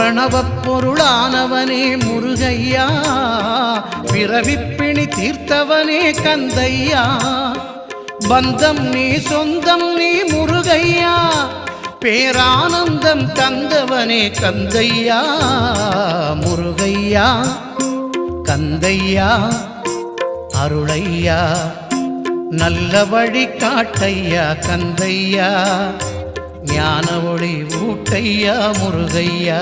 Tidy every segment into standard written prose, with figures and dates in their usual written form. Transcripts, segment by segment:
பிரணவப் பொருளானவனே முருகையா, பிறவிப்பிணி தீர்த்தவனே கந்தையா, பந்தம் நீ சொந்தம் நீ முருகையா, பேரானந்தம் தந்தவனே கந்தையா முருகையா, கந்தையா அருளையா, நல்ல வழி காட்டையா கந்தையா, ஞான ஒளி ஊட்டையா முருகையா.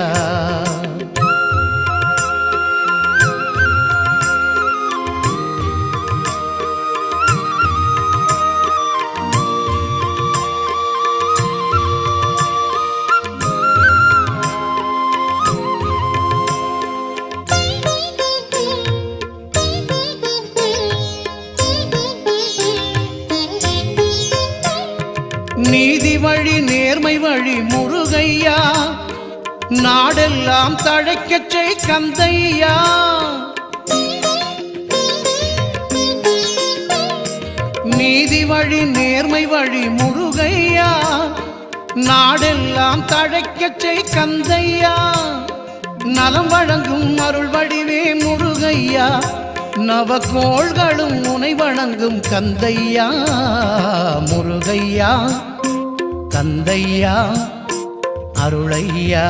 நீதி வழி நேர்மை வழி முருகையா, நாடெல்லாம் தழைக்கச் செய் கந்தையா, நீதி வழி நேர்மை வழி முருகையா, நாடெல்லாம் தழைக்கச் செய் கந்தையா, நலம் வழங்கும் அருள் வடிவே முருகையா, நவகோள்களும் உனை வணங்கும் கந்தையா முருகையா, கந்தையா அருளையா.